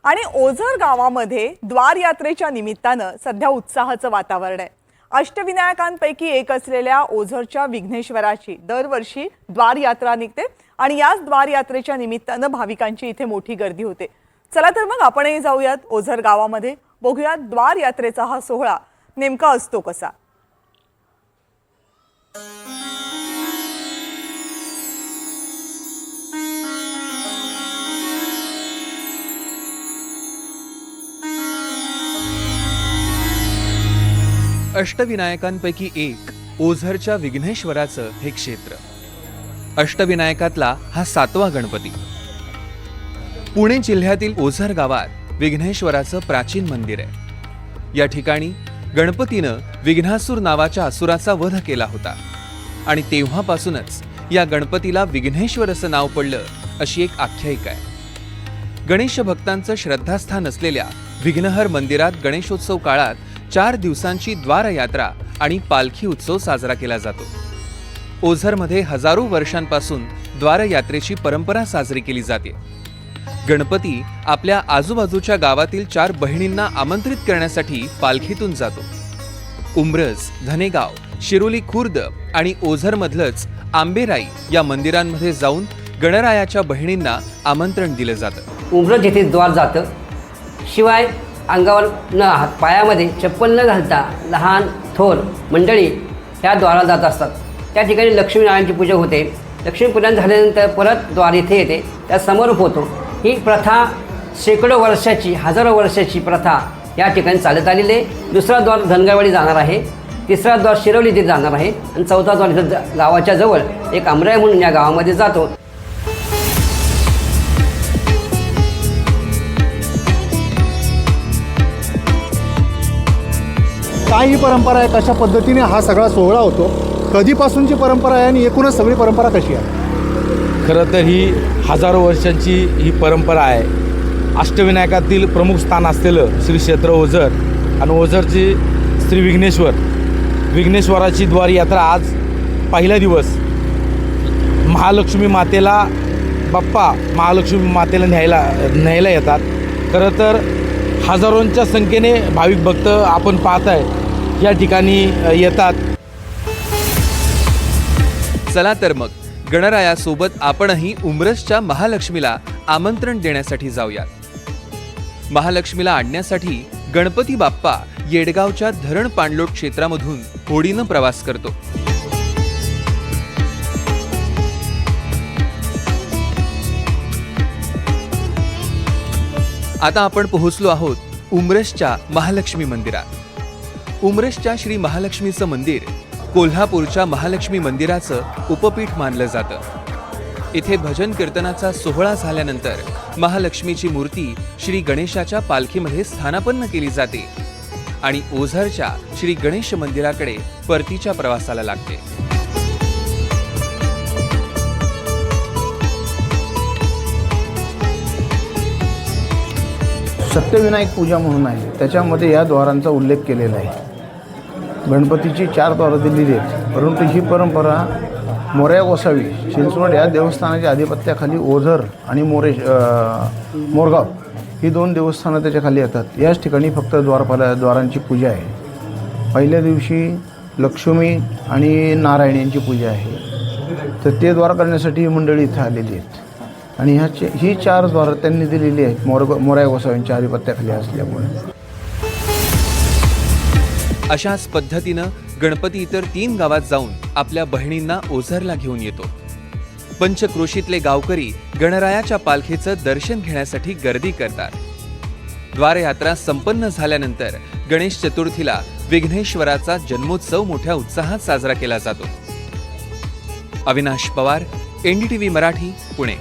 आणि ओझर गावामध्ये द्वार यात्रेच्या निमित्तानं सध्या उत्साहाचं वातावरण आहे। अष्टविनायकांपैकी एक असलेल्या ओझरच्या विघ्नेश्वराची दरवर्षी द्वार यात्रा निघते आणि याच द्वार यात्रेच्या निमित्तानं भाविकांची इथे मोठी गर्दी होते। चला तर मग आपणही जाऊयात ओझर गावामध्ये, बघूयात द्वार यात्रेचा हा सोहळा नेमका असतो कसा। अष्टविनायकांपैकी एक ओझरच्या विघ्नेश्वराचं हे क्षेत्र। अष्टविनायकातला हा 7वा गणपती। पुणे जिल्ह्यातील ओझर गावात विघ्नेश्वराचं प्राचीन मंदिर आहे। या ठिकाणी गणपतीनं विघ्नासूर नावाच्या असुराचा वध केला होता आणि तेव्हापासूनच या गणपतीला विघ्नेश्वर असं नाव पडलं अशी एक आख्यायिका आहे। गणेश भक्तांचं श्रद्धास्थान असलेल्या विघ्नहर मंदिरात गणेशोत्सव काळात 4 दिवसांची द्वार यात्रा आणि पालखी उत्सव साजरा केला जातो। ओझरमध्ये हजारो वर्षांपासून द्वार यात्रेची परंपरा साजरी केली जाते। गणपती आपल्या आजूबाजूच्या गावातील 4 बहिणींना आमंत्रित करण्यासाठी पालखीतून जातो। उंब्रज, धनेगाव, शिरोली खुर्द आणि ओझरमधलंच आंबेराई या मंदिरांमध्ये जाऊन गणरायाच्या बहिणींना आमंत्रण दिलं जातं। उंब्रज येथे द्वार जातं, शिवाय अंगावर न पायामध्ये चप्पल न घालता लहान थोर मंडळी ह्या द्वाराला जात असतात। त्या ठिकाणी लक्ष्मीनारायणची पूजा होते। लक्ष्मीपूजन झाल्यानंतर परत द्वार इथे येते, त्या समारोप होतो। ही प्रथा शेकडो वर्षाची, हजारो वर्षाची प्रथा या ठिकाणी चालत आलेली आहे। दुसरा द्वार धनगरवाडी जाणार आहे, तिसरा द्वार शिरवली इथे जाणार आहे आणि चौथा द्वार इथं गावाच्या जवळ एक आमराई म्हणून या गावामध्ये जातो। काय ही परंपरा आहे, कशा पद्धतीने हा सगळा सोहळा होतो, कधीपासूनची परंपरा आहे आणि एकूणच सगळी परंपरा कशी आहे? खरं तर ही हजारो वर्षांची ही परंपरा आहे। अष्टविनायकातील प्रमुख स्थान असलेलं श्री क्षेत्र ओझर आणि ओझरची श्री विघ्नेश्वराची द्वार यात्रा आज पहिला दिवस महालक्ष्मी मातेला न्यायला येतात। खरं तर हजारोंच्या संख्येने भाविक भक्त आपण पाहताय या ठिकाणी येतात। चला तर मग गणरायासोबत आपणही उंब्रजच्या महालक्ष्मीला आमंत्रण देण्यासाठी जाऊयात। महालक्ष्मीला आणण्यासाठी गणपती बाप्पा येडगावच्या धरण पाणलोट क्षेत्रामधून होडीनं प्रवास करतो। आता आपण पोहोचलो आहोत उंब्रजच्या महालक्ष्मी मंदिरात। उंब्रजच्या श्री महालक्ष्मीचं मंदिर कोल्हापूरच्या महालक्ष्मी मंदिराचं उपपीठ मानलं जातं। इथे भजन कीर्तनाचा सोहळा झाल्यानंतर महालक्ष्मीची मूर्ती श्री गणेशाच्या पालखीमध्ये स्थानापन्न केली जाते आणि ओझरच्या श्री गणेश मंदिराकडे परतीच्या प्रवासाला लागते। सत्यविनायक पूजा म्हणून आहे, त्याच्यामध्ये या द्वारांचा उल्लेख केलेला आहे। गणपतीची 4 द्वारं दिलेली आहेत, परंतु ही परंपरा मोरया गोसावी चिंचवड या देवस्थानाच्या आधिपत्याखाली ओझर आणि मोरगाव ही 2 देवस्थानं त्याच्याखाली येतात। याच ठिकाणी फक्त द्वारांची पूजा आहे। पहिल्या दिवशी लक्ष्मी आणि नारायण यांची पूजा आहे, तर ते द्वार करण्यासाठी ही मंडळी इथं आलेली आहेत आणि ही 4 द्वारं त्यांनी दिलेली आहेत मोरया गोसाव्यांच्या आधिपत्याखाली असल्यामुळे। अशाच पद्धतीनं गणपती इतर 3 गावात जाऊन आपल्या बहिणींना ओझरला घेऊन येतो। पंचक्रोशीतले गावकरी गणरायाच्या पालखीचं दर्शन घेण्यासाठी गर्दी करतात। द्वारयात्रा संपन्न झाल्यानंतर गणेश चतुर्थीला विघ्नेश्वराचा जन्मोत्सव मोठ्या उत्साहात साजरा केला जातो। अविनाश पवार, NDTV मराठी, पुणे।